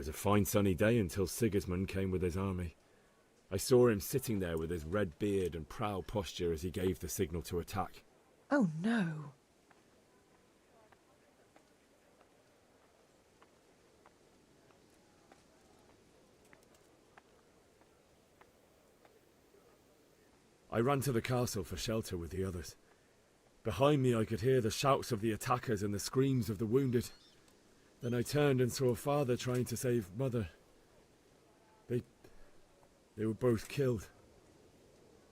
was a fine sunny day until Sigismund came with his army. I saw him sitting there with his red beard and proud posture as he gave the signal to attack. Oh no. I ran to the castle for shelter with the others. Behind me I could hear the shouts of the attackers and the screams of the wounded. Then I turned and saw Father trying to save Mother. They were both killed.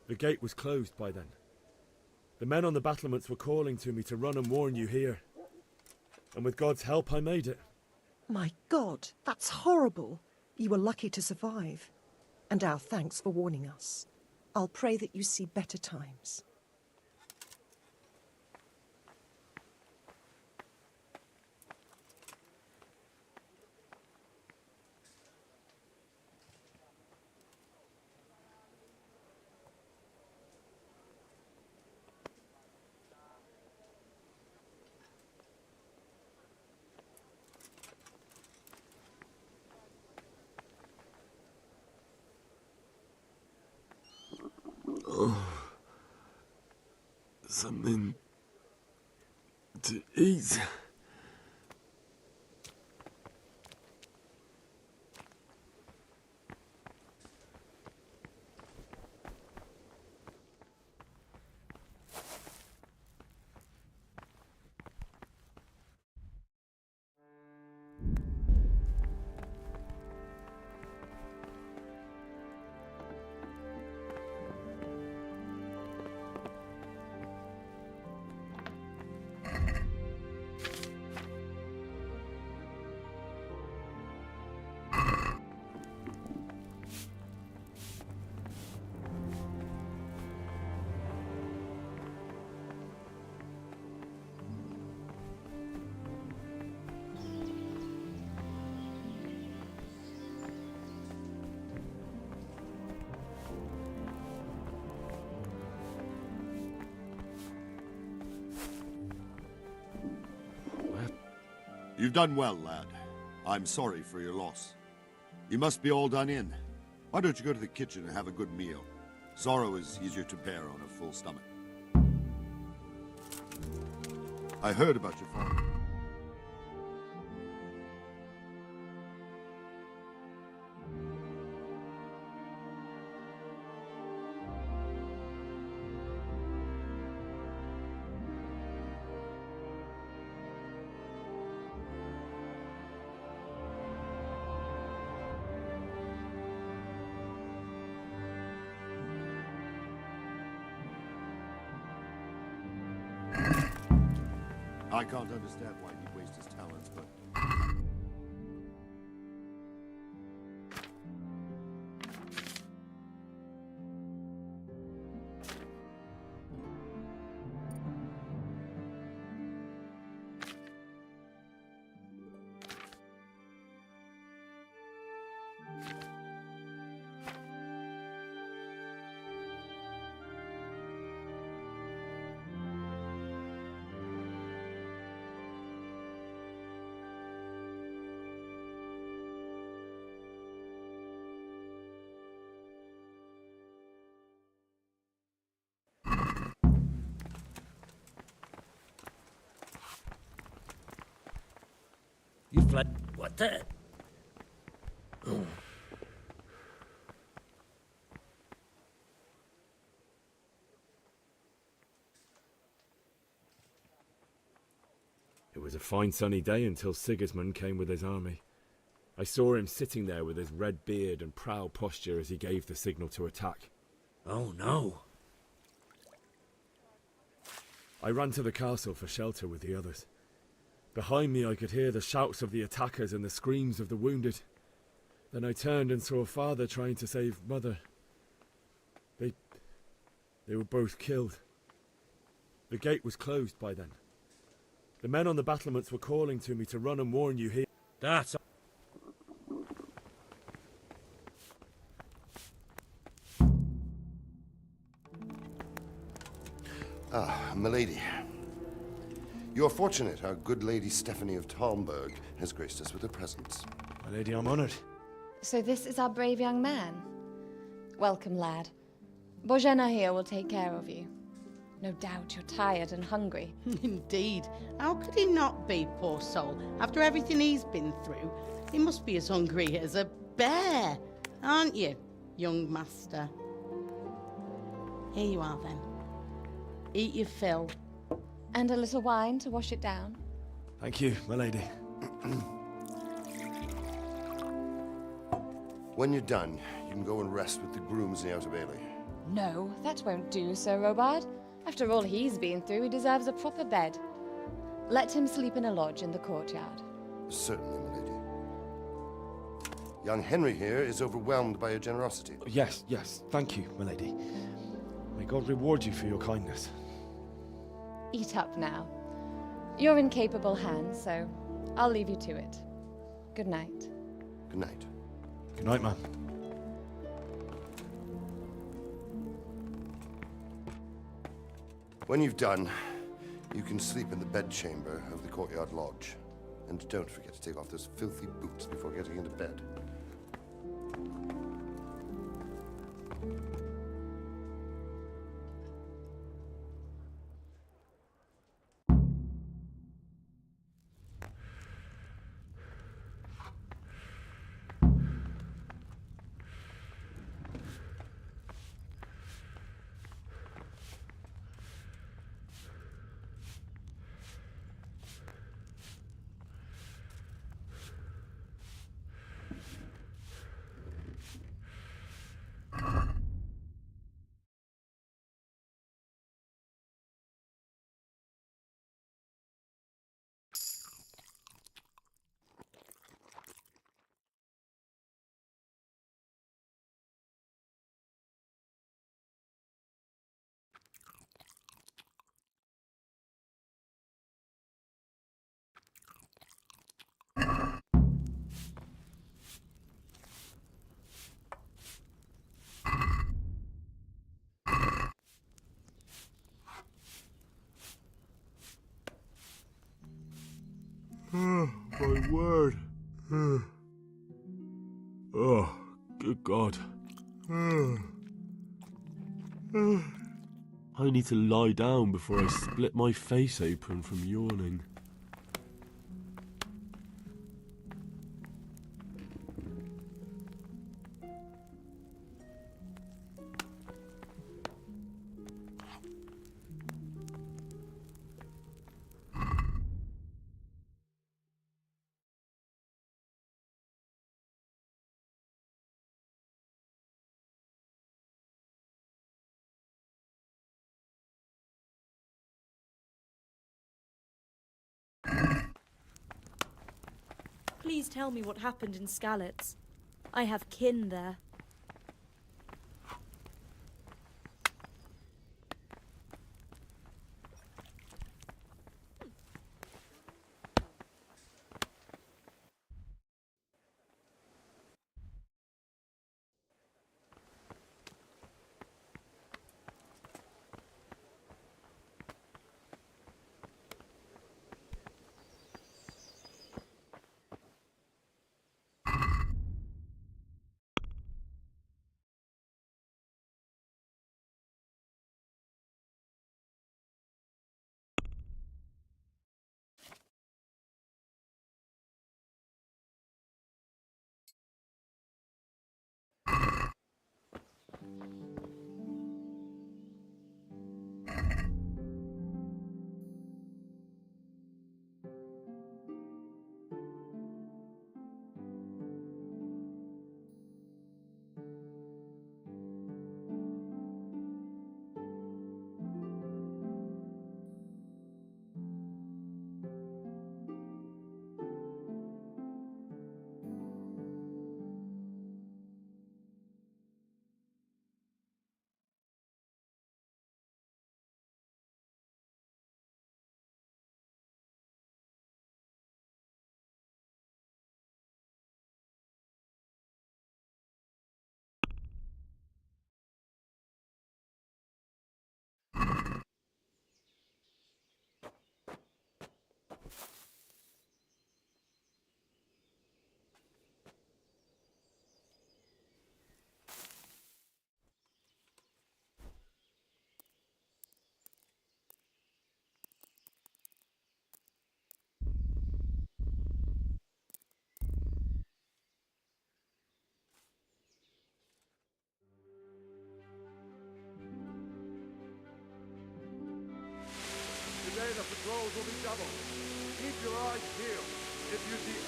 The gate was closed by then. The men on the battlements were calling to me to run and warn you here. And with God's help I made it. My God, that's horrible. You were lucky to survive. And our thanks for warning us. I'll pray that you see better times. Something to eat. You've done well, lad. I'm sorry for your loss. You must be all done in. Why don't you go to the kitchen and have a good meal? Sorrow is easier to bear on a full stomach. I heard about your father. I can't understand why he'd waste his talents, but... You fled. What the? Oh. It was a fine sunny day until Sigismund came with his army. I saw him sitting there with his red beard and proud posture as he gave the signal to attack. Oh no. I ran to the castle for shelter with the others. Behind me I could hear the shouts of the attackers and the screams of the wounded. Then I turned and saw Father trying to save Mother. They were both killed. The gate was closed by then. The men on the battlements were calling to me to run and warn you here. That's... Ah, milady. You are fortunate our good lady Stephanie of Talmberg has graced us with her presence. My lady, I'm honoured. So this is our brave young man. Welcome, lad. Bojena here will take care of you. No doubt you're tired and hungry. Indeed. How could he not be, poor soul? After everything he's been through, he must be as hungry as a bear, aren't you, young master? Here you are, then. Eat your fill. And a little wine to wash it down. Thank you, my lady. When you're done, you can go and rest with the grooms in the Outer Bailey. No, that won't do, Sir Robard. After all he's been through, he deserves a proper bed. Let him sleep in a lodge in the courtyard. Certainly, my lady. Young Henry here is overwhelmed by your generosity. Yes, yes, thank you, my lady. May God reward you for your kindness. Eat up now. You're in capable hands, so I'll leave you to it. Good night. Good night. Good night, ma'am. When you've done, you can sleep in the bedchamber of the courtyard lodge. And don't forget to take off those filthy boots before getting into bed. My word. Oh, good God. I need to lie down before I split my face open from yawning. Please tell me what happened in Skalitz. I have kin there.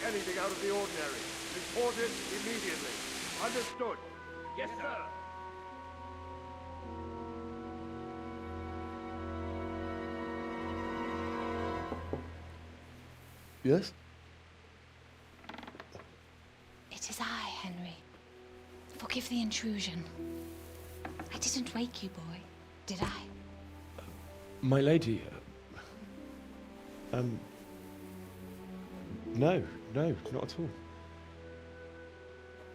anything out of the ordinary, report it immediately. Understood? Yes, sir. Yes? It is I, Henry. Forgive the intrusion. I didn't wake you, boy, did I? My lady, no, not at all.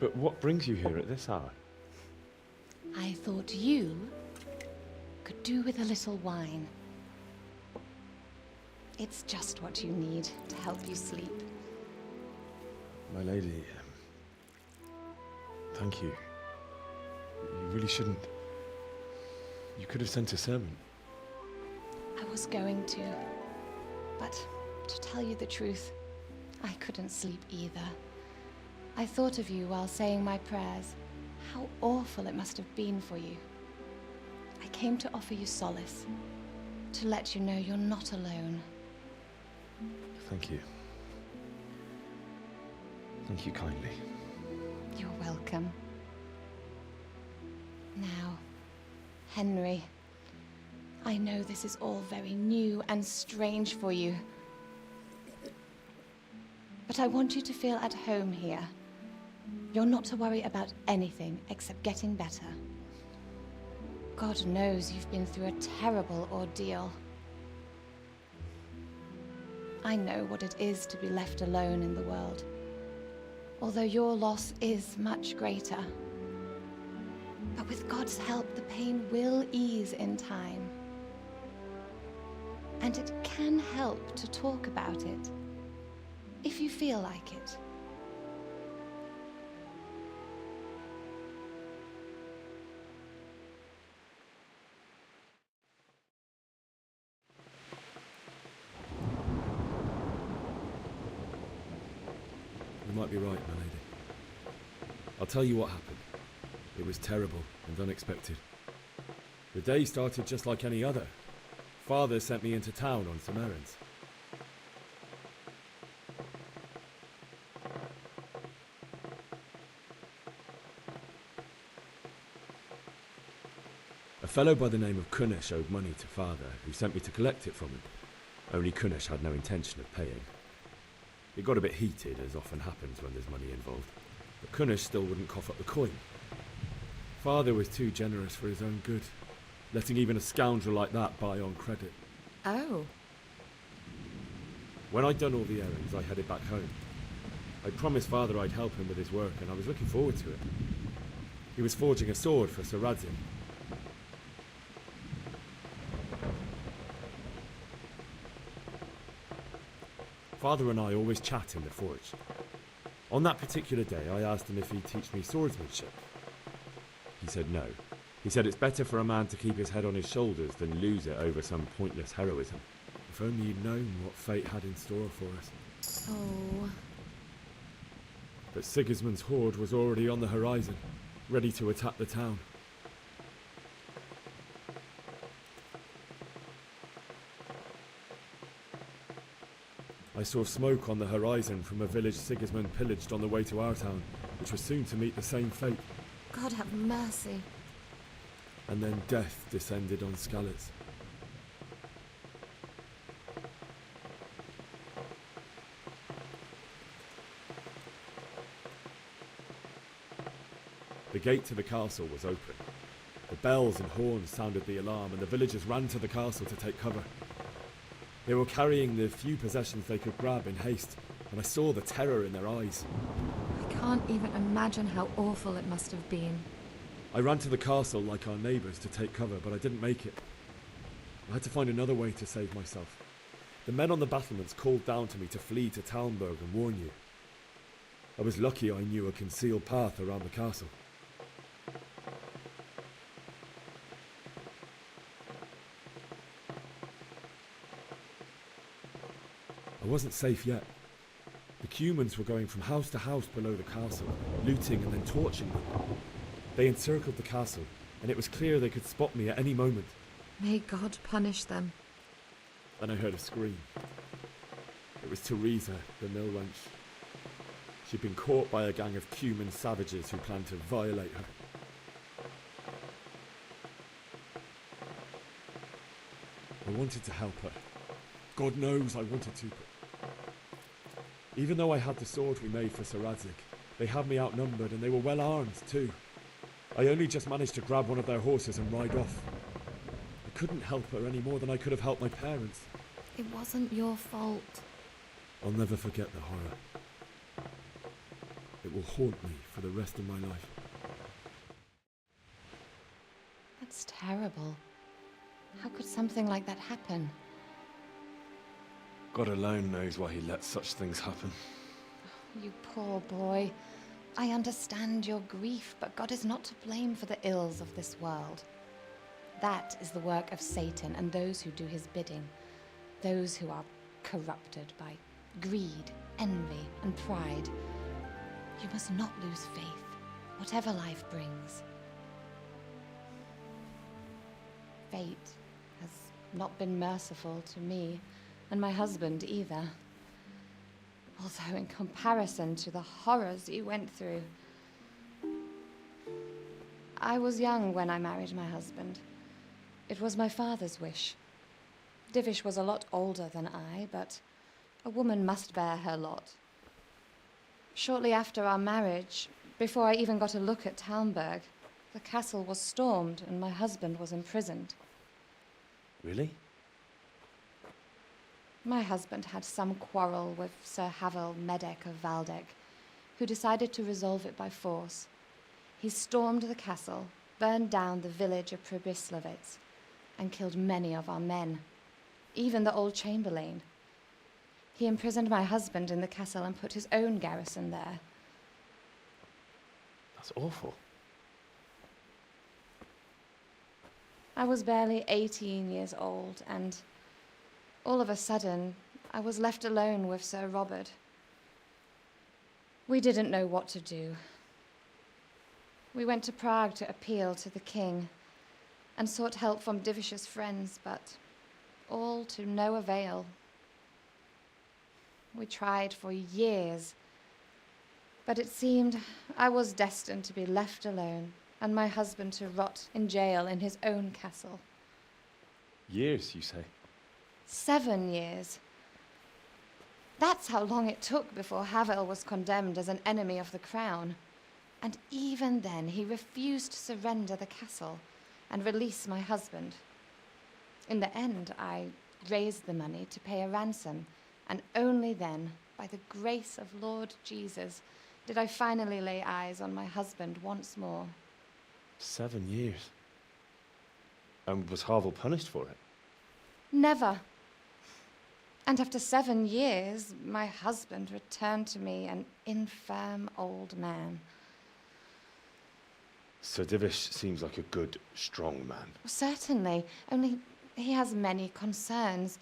But what brings you here at this hour? I thought you could do with a little wine. It's just what you need to help you sleep. My lady, thank you. You really shouldn't. You could have sent a servant. I was going to, but to tell you the truth, I couldn't sleep either. I thought of you while saying my prayers. How awful it must have been for you. I came to offer you solace, to let you know you're not alone. Thank you. Thank you kindly. You're welcome. Now, Henry, I know this is all very new and strange for you, but I want you to feel at home here. You're not to worry about anything except getting better. God knows you've been through a terrible ordeal. I know what it is to be left alone in the world, although your loss is much greater. But with God's help, the pain will ease in time. And it can help to talk about it, if you feel like it. You might be right, my lady. I'll tell you what happened. It was terrible and unexpected. The day started just like any other. Father sent me into town on some errands. A fellow by the name of Kunnish owed money to Father, who sent me to collect it from him. Only Kunnish had no intention of paying. It got a bit heated, as often happens when there's money involved, but Kunnish still wouldn't cough up the coin. Father was too generous for his own good, letting even a scoundrel like that buy on credit. Oh. When I'd done all the errands, I headed back home. I promised Father I'd help him with his work, and I was looking forward to it. He was forging a sword for Sir Radzim. Father and I always chat in the forge. On that particular day, I asked him if he'd teach me swordsmanship. He said no. He said it's better for a man to keep his head on his shoulders than lose it over some pointless heroism. If only you'd known what fate had in store for us. Oh. But Sigismund's horde was already on the horizon, ready to attack the town. I saw smoke on the horizon from a village Sigismund pillaged on the way to our town, which was soon to meet the same fate. God have mercy. And then death descended on Skalitz. The gate to the castle was open. The bells and horns sounded the alarm, and the villagers ran to the castle to take cover. They were carrying the few possessions they could grab in haste, and I saw the terror in their eyes. I can't even imagine how awful it must have been. I ran to the castle like our neighbours to take cover, but I didn't make it. I had to find another way to save myself. The men on the battlements called down to me to flee to Talmberg and warn you. I was lucky I knew a concealed path around the castle. I wasn't safe yet. The Cumans were going from house to house below the castle, looting and then torching them. They encircled the castle, and it was clear they could spot me at any moment. May God punish them. Then I heard a scream. It was Teresa, the mill wench. She'd been caught by a gang of Cuman savages who planned to violate her. I wanted to help her. God knows I wanted to. Even though I had the sword we made for Sir Radzig, they had me outnumbered and they were well armed too. I only just managed to grab one of their horses and ride off. I couldn't help her any more than I could have helped my parents. It wasn't your fault. I'll never forget the horror. It will haunt me for the rest of my life. That's terrible. How could something like that happen? God alone knows why he lets such things happen. You poor boy. I understand your grief, but God is not to blame for the ills of this world. That is the work of Satan and those who do his bidding. Those who are corrupted by greed, envy, and pride. You must not lose faith, whatever life brings. Fate has not been merciful to me, and my husband either. Although in comparison to the horrors you went through. I was young when I married my husband. It was my father's wish. Divish was a lot older than I, but a woman must bear her lot. Shortly after our marriage, before I even got a look at Talmberg, the castle was stormed and my husband was imprisoned. Really? My husband had some quarrel with Sir Havel Medek of Valdek, who decided to resolve it by force. He stormed the castle, burned down the village of Pribyslavitz, and killed many of our men, even the old chamberlain. He imprisoned my husband in the castle and put his own garrison there. That's awful. I was barely 18 years old, and all of a sudden, I was left alone with Sir Robert. We didn't know what to do. We went to Prague to appeal to the king and sought help from Divish's friends, but all to no avail. We tried for years, but it seemed I was destined to be left alone and my husband to rot in jail in his own castle. Years, you say? 7 years. That's how long it took before Havel was condemned as an enemy of the crown. And even then, he refused to surrender the castle and release my husband. In the end, I raised the money to pay a ransom, and only then, by the grace of Lord Jesus, did I finally lay eyes on my husband once more. 7 years. And was Havel punished for it? Never. And after 7 years, my husband returned to me an infirm old man. Sir Divish seems like a good, strong man. Certainly, only he has many concerns.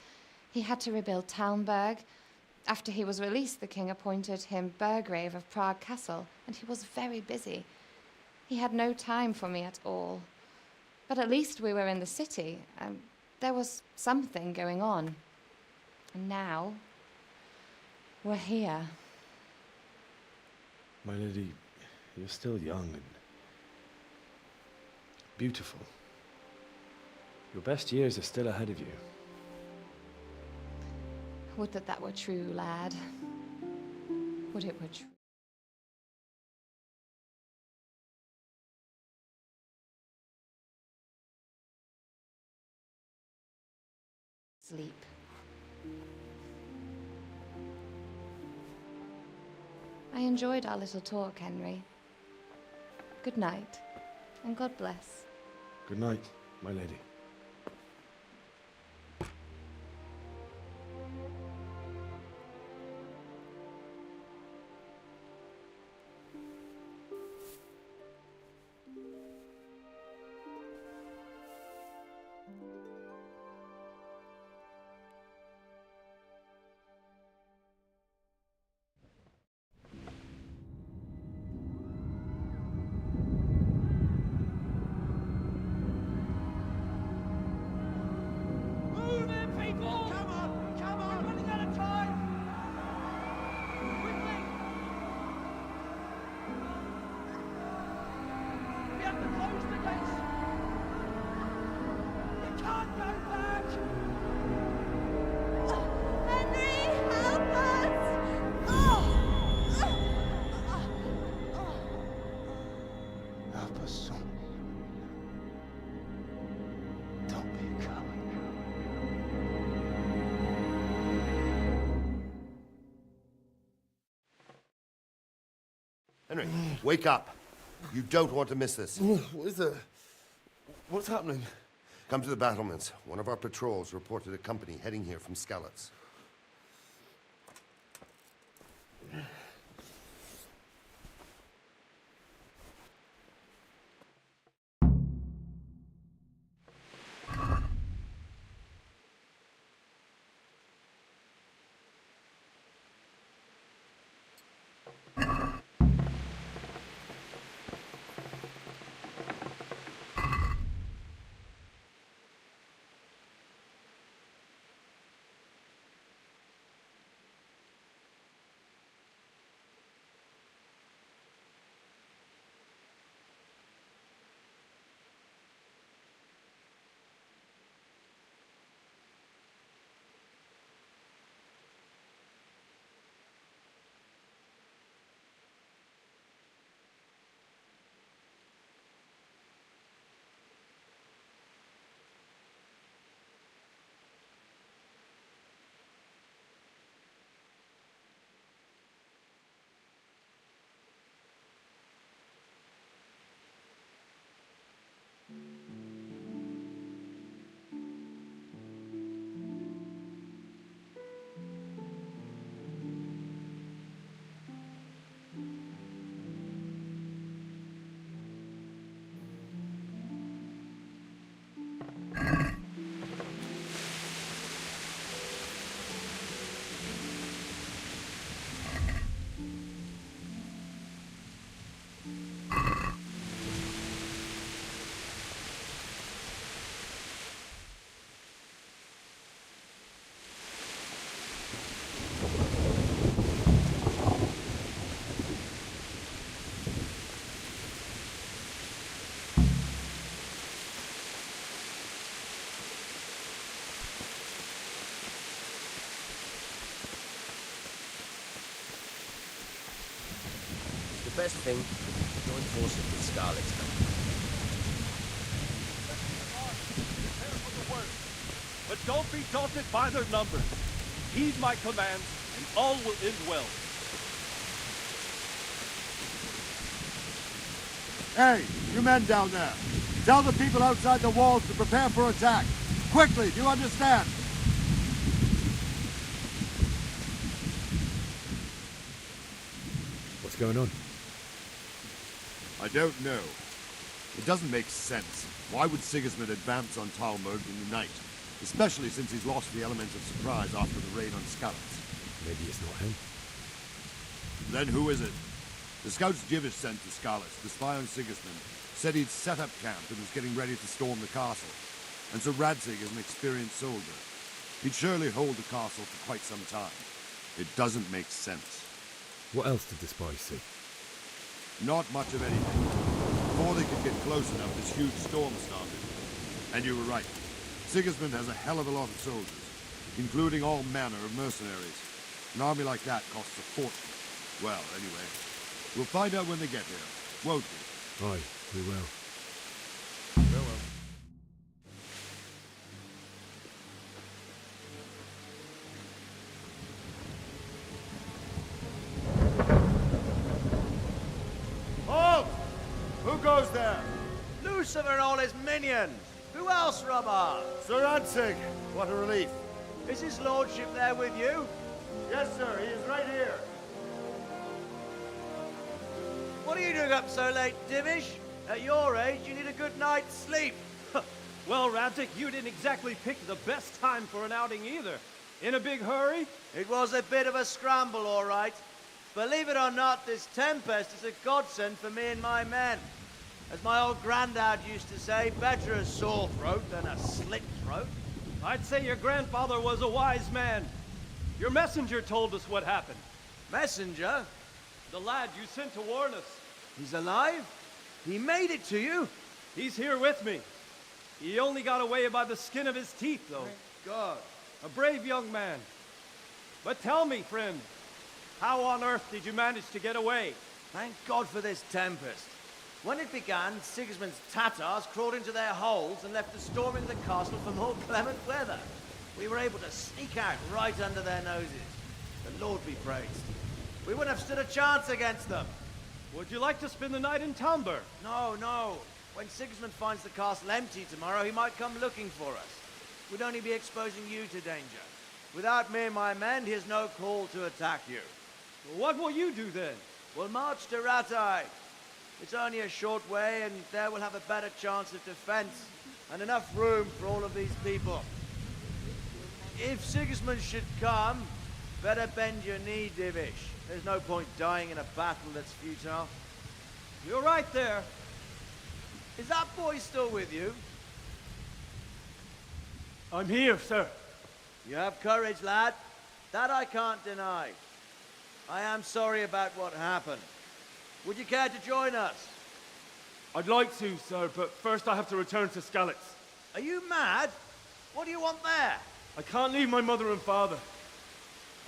He had to rebuild Talmberg. After he was released, the king appointed him Burgrave of Prague Castle, and he was very busy. He had no time for me at all. But at least we were in the city, and there was something going on. And now, we're here. My lady, you're still young and beautiful. Your best years are still ahead of you. Would that that were true, lad. Would it were true. Sleep. I enjoyed our little talk, Henry. Good night, and God bless. Good night, my lady. Help us, son. Don't be a coward. Henry, wake up. You don't want to miss this. What is it? What's happening? Come to the battlements. One of our patrols reported a company heading here from Skalitz. The best thing, join forces with Scarlet's company. Prepare for the worst, but don't be daunted by their numbers. Heed my commands, and all will end well. Hey, you men down there. Tell the people outside the walls to prepare for attack. Quickly, do you understand? What's going on? I don't know. It doesn't make sense. Why would Sigismund advance on Talmud in the night? Especially since he's lost the element of surprise after the raid on Skalitz. Maybe it's not him. Then who is it? The scouts Jivish sent to Skalitz to spy on Sigismund said he'd set up camp and was getting ready to storm the castle. And so Radzig is an experienced soldier. He'd surely hold the castle for quite some time. It doesn't make sense. What else did the spies see? Not much of anything. Before they could get close enough, this huge storm started. And you were right. Sigismund has a hell of a lot of soldiers, including all manner of mercenaries. An army like that costs a fortune. Well, anyway, we'll find out when they get here, won't we? Aye, we will. Farewell. Halt! Who goes there? Lucifer and all his minions! Who else, Robber? Sir Radzig, what a relief. Is his lordship there with you? Yes, sir, he is right here. What are you doing up so late, Divish? At your age, you need a good night's sleep. Well, Radzig, you didn't exactly pick the best time for an outing either. In a big hurry? It was a bit of a scramble, all right. Believe it or not, this tempest is a godsend for me and my men. As my old granddad used to say, better a sore throat than a slit throat. I'd say your grandfather was a wise man. Your messenger told us what happened. Messenger? The lad you sent to warn us. He's alive? He made it to you? He's here with me. He only got away by the skin of his teeth, though. Thank God. A brave young man. But tell me, friend, how on earth did you manage to get away? Thank God for this tempest. When it began, Sigismund's Tatars crawled into their holes and left us storming the castle for more clement weather. We were able to sneak out right under their noses. The Lord be praised. We wouldn't have stood a chance against them. Would you like to spend the night in Tamber? No, no. When Sigismund finds the castle empty tomorrow, he might come looking for us. We'd only be exposing you to danger. Without me and my men, he has no call to attack you. What will you do then? We'll march to Rattay. It's only a short way, and there we'll have a better chance of defense, and enough room for all of these people. If Sigismund should come, better bend your knee, Divish. There's no point dying in a battle that's futile. You're right there. Is that boy still with you? I'm here, sir. You have courage, lad. That I can't deny. I am sorry about what happened. Would you care to join us? I'd like to, sir, but first I have to return to Skalitz. Are you mad? What do you want there? I can't leave my mother and father.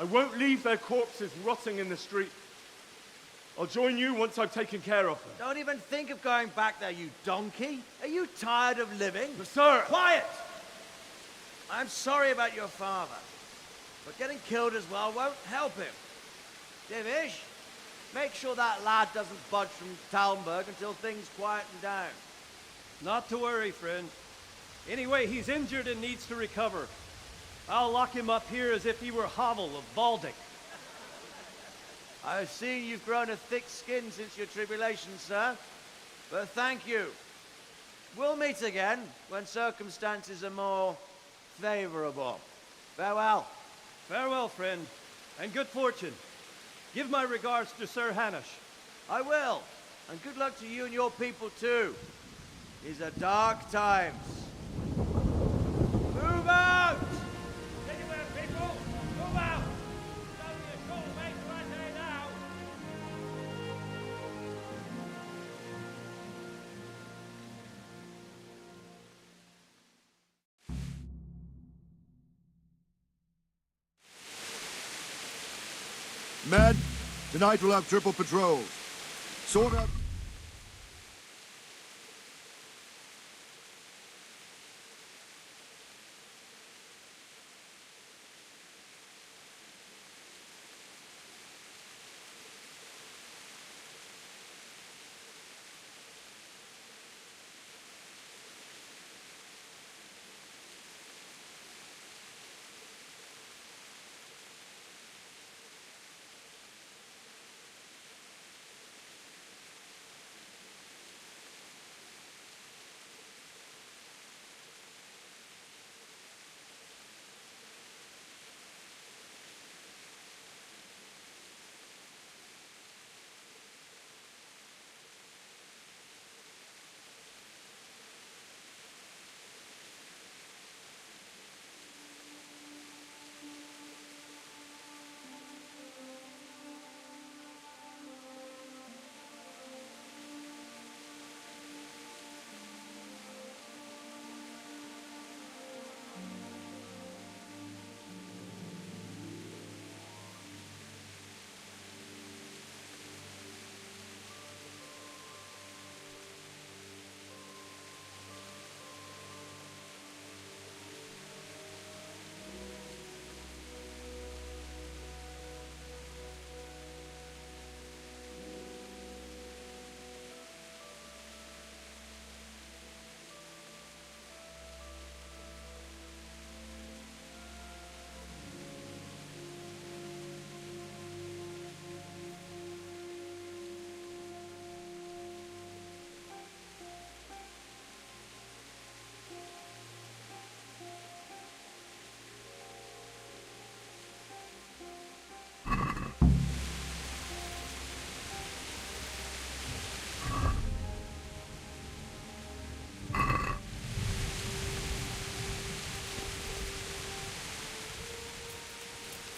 I won't leave their corpses rotting in the street. I'll join you once I've taken care of them. Don't even think of going back there, you donkey. Are you tired of living? But sir! Quiet! I'm sorry about your father, but getting killed as well won't help him. Divish, make sure that lad doesn't budge from Talmberg until things quieten down. Not to worry, friend. Anyway, he's injured and needs to recover. I'll lock him up here as if he were Havel of Baldic. I've seen you've grown a thick skin since your tribulation, sir. But thank you. We'll meet again when circumstances are more favorable. Farewell. Farewell, friend, and good fortune. Give my regards to Sir Hanush. I will. And good luck to you and your people, too. These are dark times. Move out! Anywhere, people! Move out! It's only a short way to Rattay now! Men, tonight we'll have triple patrols. Sort out...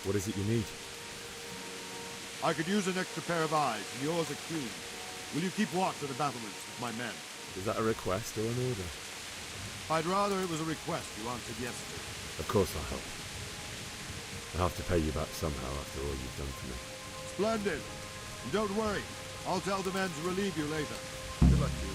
What is it you need? I could use an extra pair of eyes, and yours are keen. Will you keep watch of the battlements with my men? Is that a request or an order? I'd rather it was a request you answered yesterday. Of course I'll help. I'll have to pay you back somehow after all you've done for me. Splendid. And don't worry. I'll tell the men to relieve you later. The Good luck to you.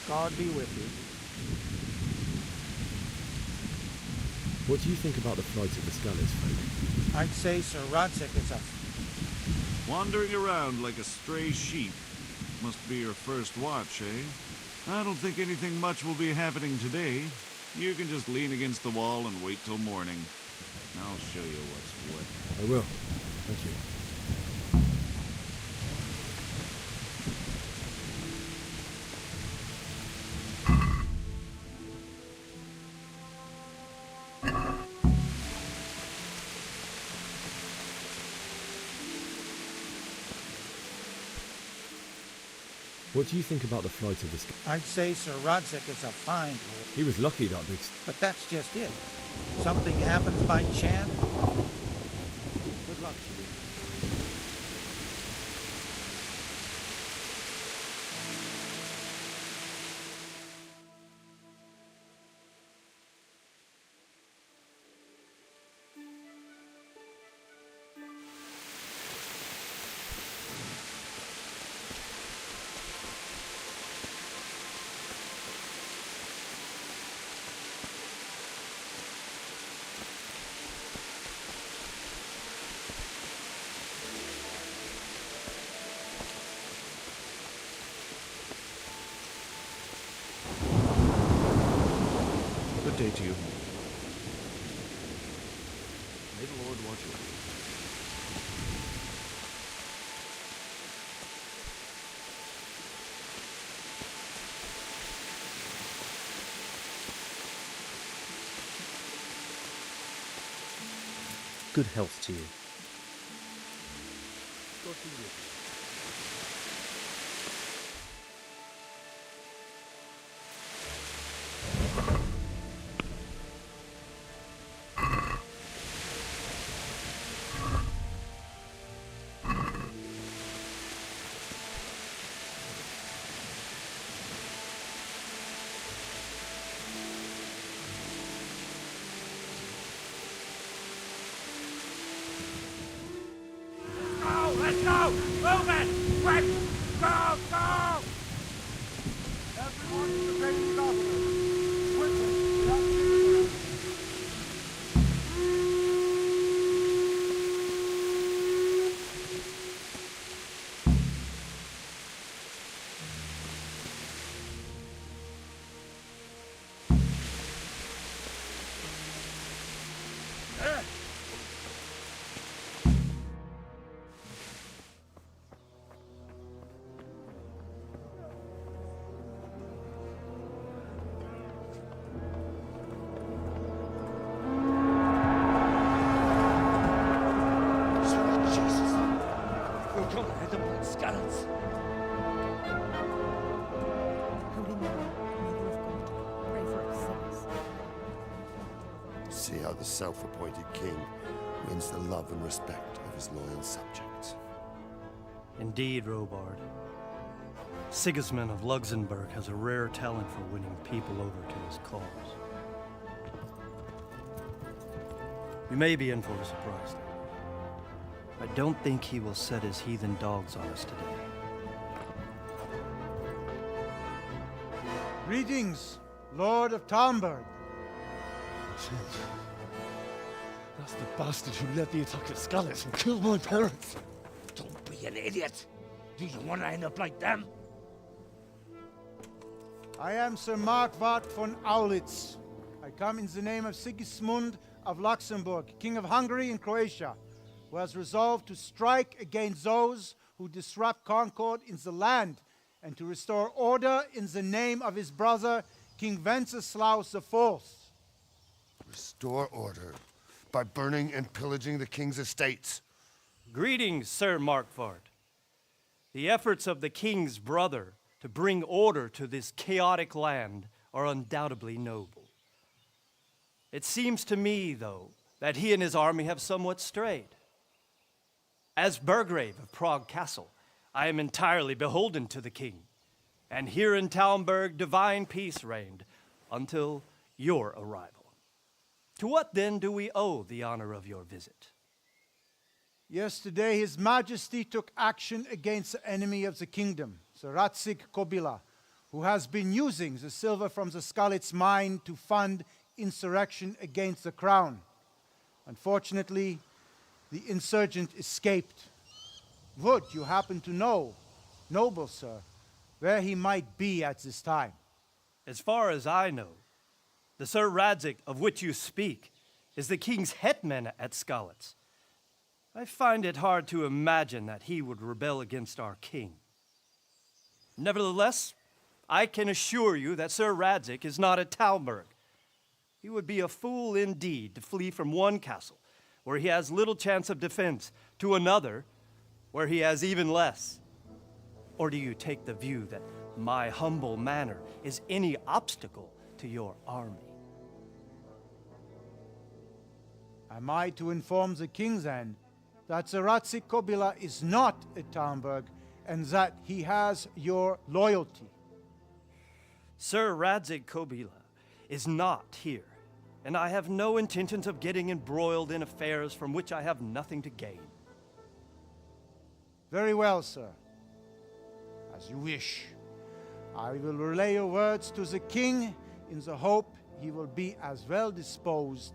God be with you. What do you think about the flight of the Scallies folk? I'd say Sir Rodzik is a... Wandering around like a stray sheep. Must be your first watch, eh? I don't think anything much will be happening today. You can just lean against the wall and wait till morning. I'll show you what's what. I will. Thank you. What do you think about the flight of the Scallies? I'd say Sir Rodzik is a fine lord. He was lucky that big... But that's just it. Something happens by chance. Good luck to you. Good day to you. May the Lord watch over you. Good health to you. God be with you. Let's go! see how the self-appointed king wins the love and respect of his loyal subjects. Indeed, Robard. Sigismund of Luxembourg has a rare talent for winning people over to his cause. We may be in for a surprise, though. I don't think he will set his heathen dogs on us today. Greetings, Lord of Talmberg. That's the bastard who led the attack at Scarlet and killed my parents. Don't be an idiot. Do you want to end up like them? I am Sir Markwart von Aulitz. I come in the name of Sigismund of Luxembourg, King of Hungary and Croatia, who has resolved to strike against those who disrupt concord in the land and to restore order in the name of his brother, King Wenceslaus IV. Restore order by burning and pillaging the king's estates. Greetings, Sir Markwart. The efforts of the king's brother to bring order to this chaotic land are undoubtedly noble. It seems to me, though, that he and his army have somewhat strayed. As Burgrave of Prague Castle, I am entirely beholden to the king, and here in Talmberg divine peace reigned until your arrival. To what then do we owe the honor of your visit? Yesterday, His Majesty took action against the enemy of the kingdom, Sir Radzig Kobyla, who has been using the silver from the Skalitz mine to fund insurrection against the crown. Unfortunately, the insurgent escaped. Would you happen to know, noble sir, where he might be at this time? As far as I know, the Sir Radzig of which you speak is the king's hetman at Skalitz. I find it hard to imagine that he would rebel against our king. Nevertheless, I can assure you that Sir Radzig is not at Talmberg. He would be a fool indeed to flee from one castle, where he has little chance of defense, to another, where he has even less. Or do you take the view that my humble manner is any obstacle to your army? Am I to inform the king then that Sir Radzig Kobyla is not at Talmberg and that he has your loyalty? Sir Radzig Kobyla is not here, and I have no intentions of getting embroiled in affairs from which I have nothing to gain. Very well, sir. As you wish. I will relay your words to the king in the hope he will be as well disposed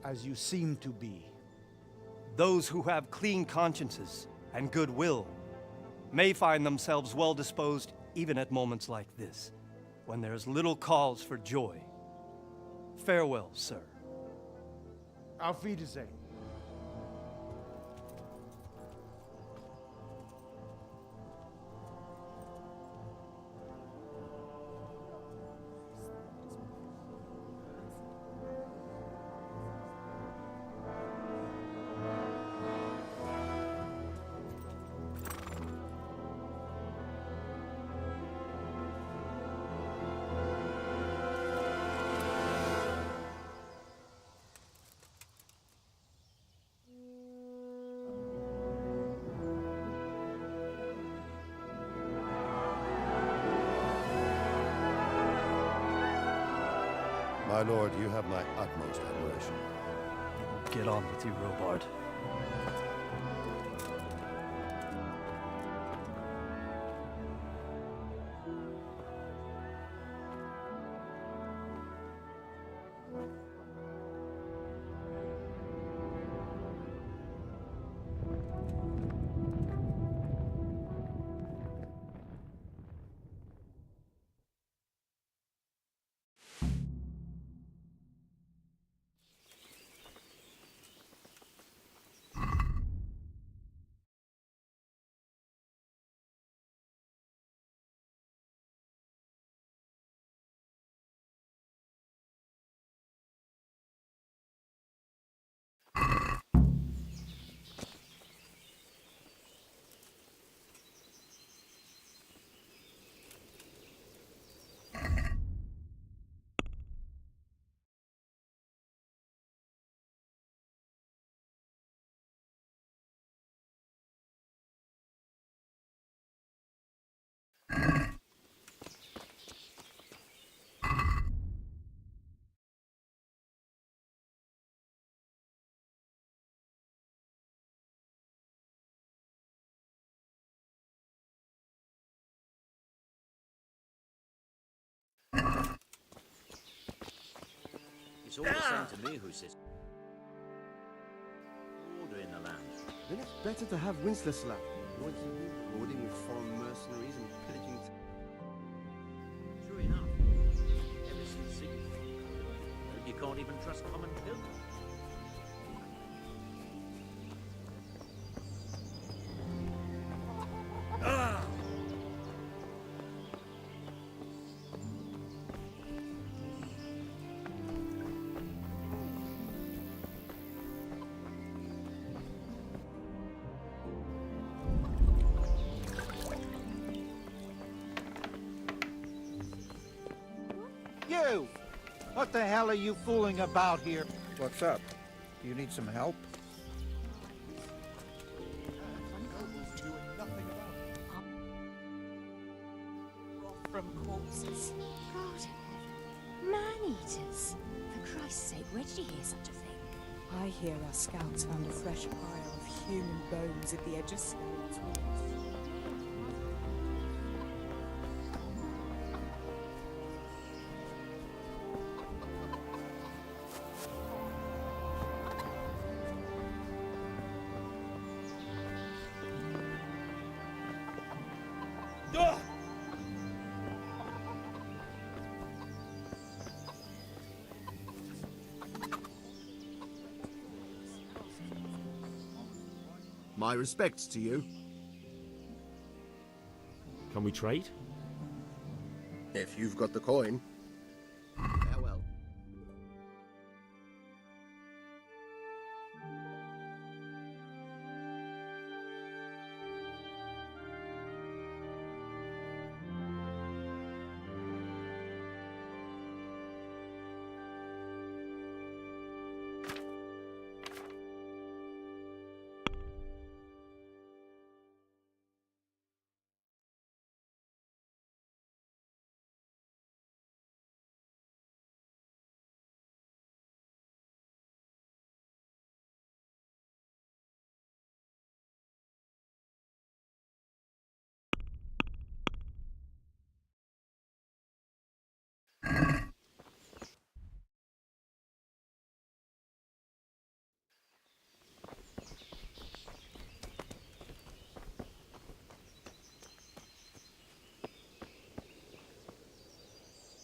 as you seem to be. Those who have clean consciences and goodwill may find themselves well disposed even at moments like this, when there is little cause for joy. Farewell, sir. Auf Wiedersehen. My lord, you have my utmost admiration. Get on with you, Robard. It's all the same to me who says order in the land. Then it's better to have Winslaslav. Avoid boarding with foreign mercenaries and pillaging. True enough. Ever since Sigismund, you can't even trust common pilgrims. You! What the hell are you fooling about here? What's up? Do you need some help? From corpses. God, man-eaters. For Christ's sake, where did you hear such a thing? I hear our scouts found a fresh pile of human bones at the edge of Skalit's woods. My respects to you. Can we trade? If you've got the coin. Farewell.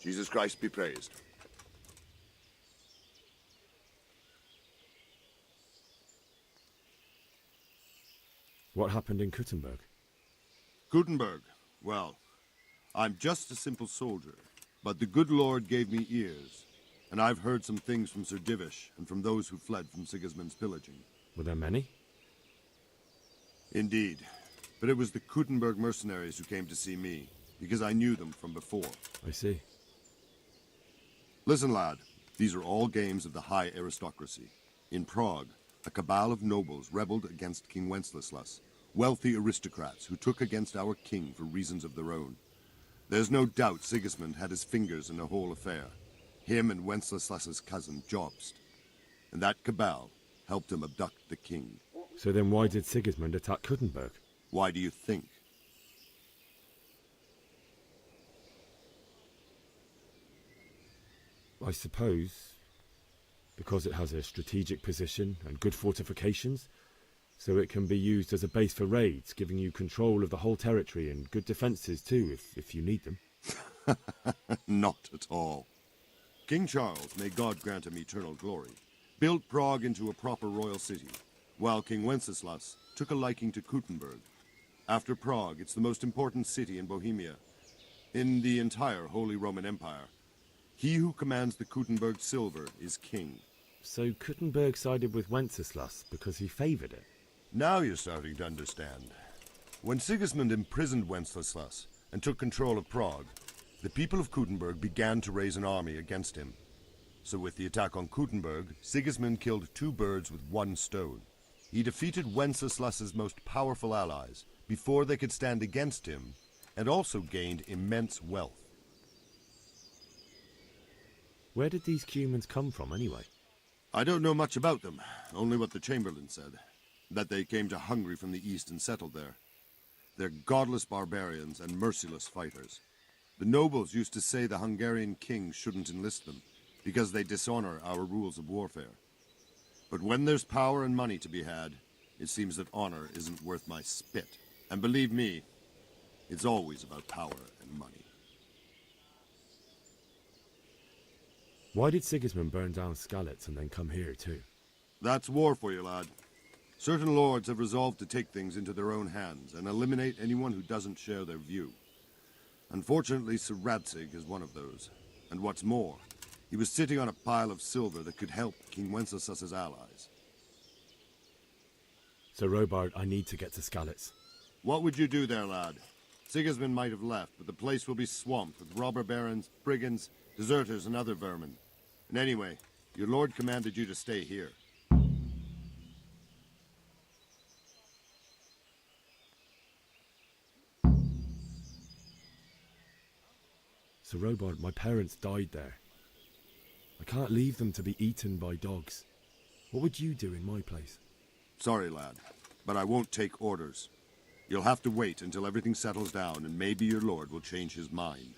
Jesus Christ be praised. What happened in Kuttenberg? Gutenberg. Well, I'm just a simple soldier, but the good Lord gave me ears, and I've heard some things from Sir Divish and from those who fled from Sigismund's pillaging. Were there many? Indeed, but it was the Kuttenberg mercenaries who came to see me, because I knew them from before. I see. Listen, lad, these are all games of the high aristocracy. In Prague, a cabal of nobles rebelled against King Wenceslas, wealthy aristocrats who took against our king for reasons of their own. There's no doubt Sigismund had his fingers in the whole affair. Him and Wenceslas's cousin, Jobst. And that cabal helped him abduct the king. So then why did Sigismund attack Kuttenberg? Why do you think? I suppose because it has a strategic position and good fortifications, so it can be used as a base for raids, giving you control of the whole territory and good defences too, if you need them. Not at all. King Charles, may God grant him eternal glory, built Prague into a proper royal city, while King Wenceslas took a liking to Kuttenberg. After Prague, it's the most important city in Bohemia, in the entire Holy Roman Empire. He who commands the Kuttenberg silver is king. So Kuttenberg sided with Wenceslas because he favoured it? Now you're starting to understand. When Sigismund imprisoned Wenceslas and took control of Prague, the people of Kuttenberg began to raise an army against him. So with the attack on Kuttenberg, Sigismund killed two birds with one stone. He defeated Wenceslas's most powerful allies before they could stand against him, and also gained immense wealth. Where did these Cumans come from, anyway? I don't know much about them, only what the Chamberlain said. That they came to Hungary from the east and settled there. They're godless barbarians and merciless fighters. The nobles used to say the Hungarian king shouldn't enlist them, because they dishonor our rules of warfare. But when there's power and money to be had, it seems that honor isn't worth my spit. And believe me, it's always about power and money. Why did Sigismund burn down Skalitz and then come here too? That's war for you, lad. Certain lords have resolved to take things into their own hands and eliminate anyone who doesn't share their view. Unfortunately, Sir Radzig is one of those. And what's more, he was sitting on a pile of silver that could help King Wenceslaus's allies. Sir Robard, I need to get to Skalitz. What would you do there, lad? Sigismund might have left, but the place will be swamped with robber barons, brigands, deserters, and other vermin. And anyway, your lord commanded you to stay here. Sir Robard, my parents died there. I can't leave them to be eaten by dogs. What would you do in my place? Sorry, lad, but I won't take orders. You'll have to wait until everything settles down, and maybe your lord will change his mind.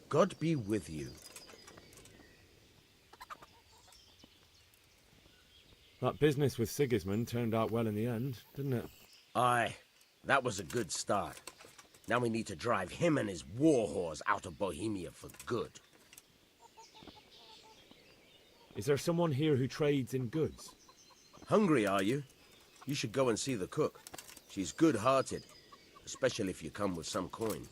God be with you. That business with Sigismund turned out well in the end, didn't it? Aye, that was a good start. Now we need to drive him and his war whores out of Bohemia for good. Is there someone here who trades in goods? Hungry, are you? You should go and see the cook. She's good-hearted, especially if you come with some coin.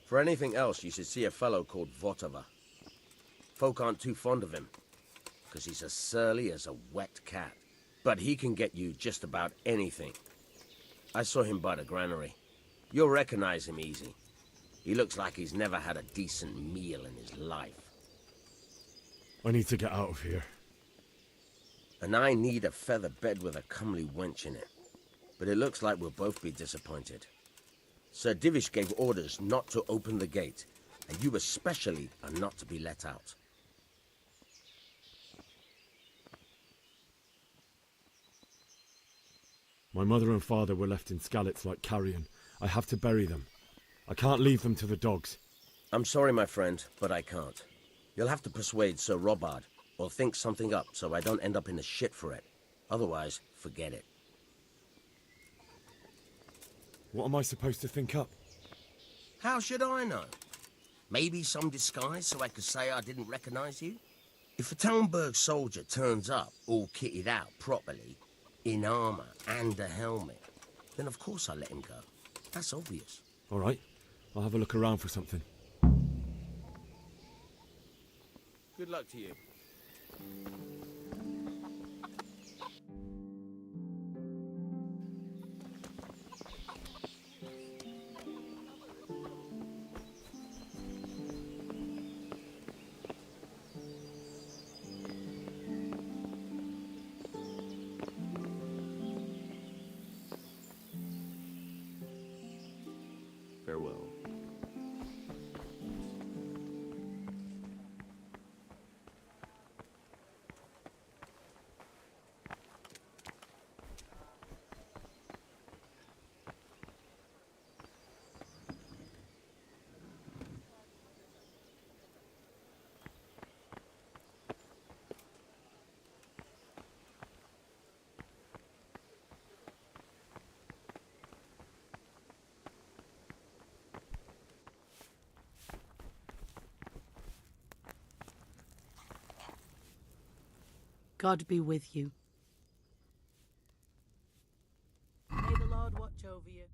For anything else, you should see a fellow called Votava. Folk aren't too fond of him, because he's as surly as a wet cat. But he can get you just about anything. I saw him by the granary. You'll recognize him easy. He looks like he's never had a decent meal in his life. I need to get out of here. And I need a feather bed with a comely wench in it. But it looks like we'll both be disappointed. Sir Divish gave orders not to open the gate, and you especially are not to be let out. My mother and father were left in Skalitz like carrion. I have to bury them. I can't leave them to the dogs. I'm sorry, my friend, but I can't. You'll have to persuade Sir Robard, or think something up so I don't end up in the shit for it. Otherwise, forget it. What am I supposed to think up? How should I know? Maybe some disguise so I could say I didn't recognize you? If a Talmberg soldier turns up all kitted out properly, in armor and a helmet, then of course I let him go. That's obvious. All right, I'll have a look around for something. Good luck to you. Farewell. God be with you. May the Lord watch over you.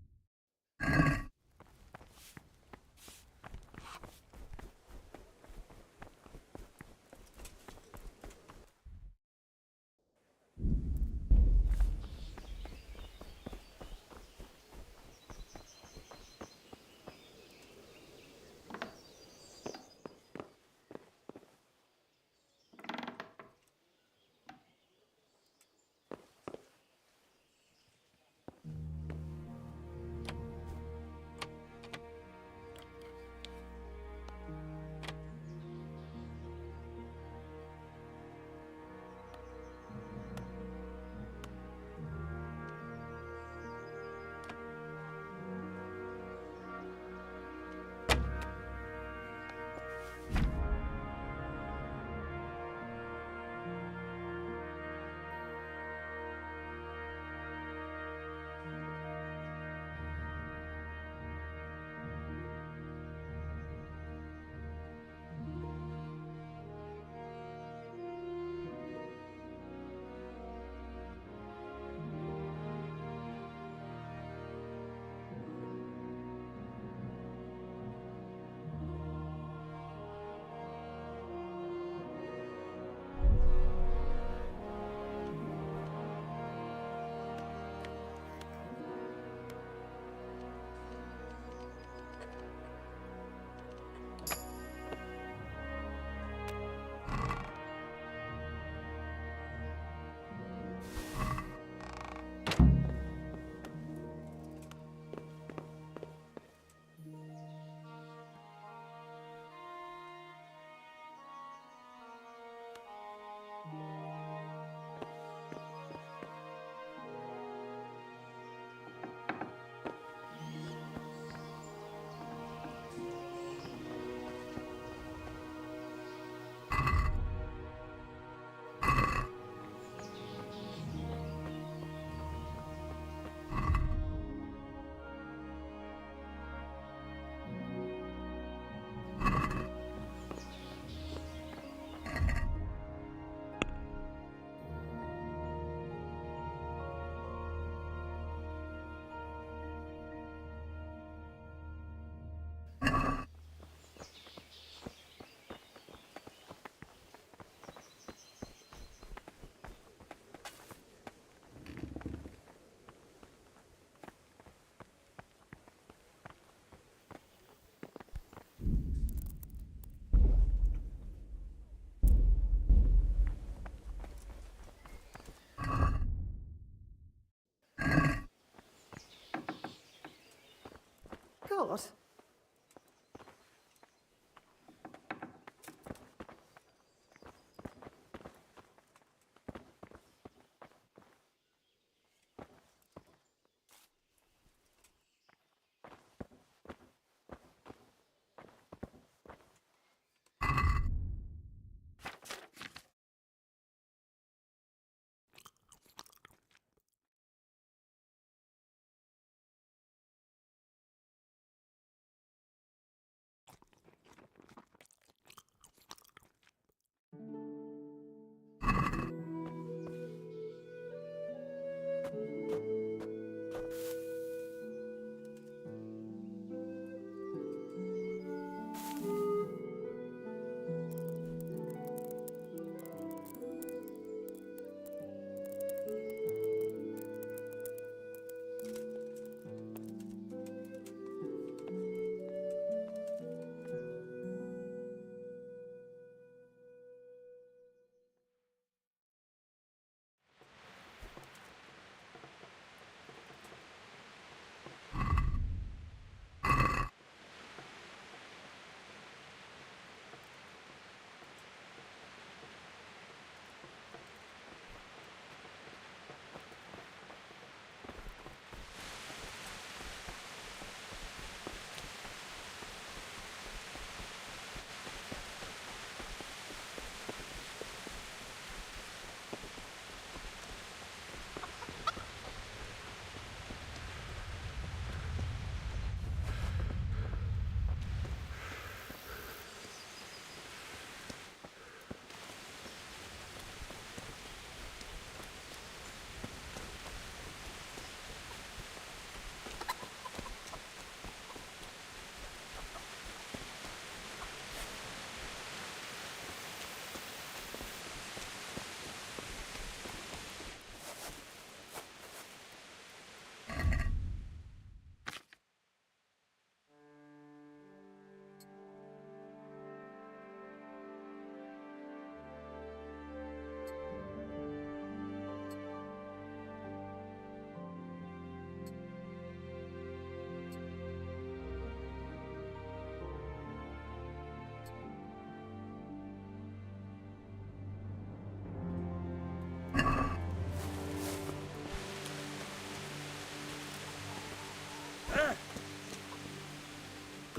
God.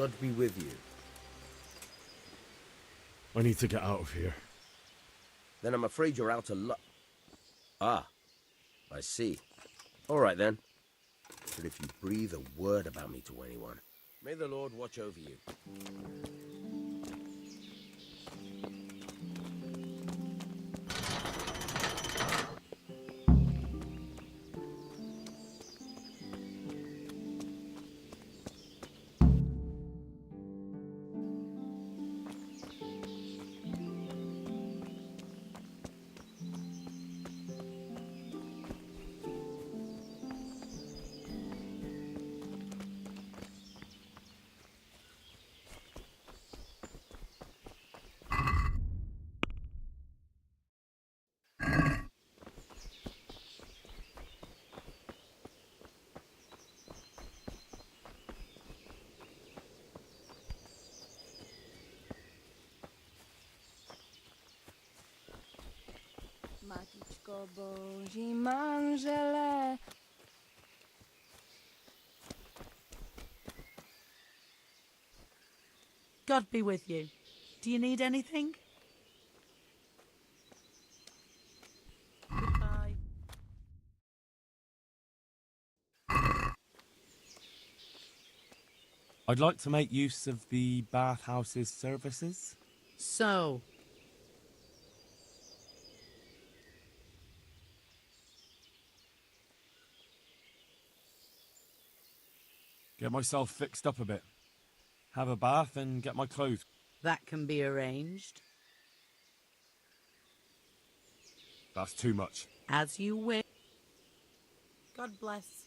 God be with you. I need to get out of here. Then I'm afraid you're out of luck. Ah, I see. All right then. But if you breathe a word about me to anyone, may the Lord watch over you. Matičko boží manžele. God be with you. Do you need anything? Goodbye. I'd like to make use of the bathhouse's services. So, Get myself fixed up a bit. Have a bath and get my clothes. that can be arranged. That's too much. As you wish. God bless.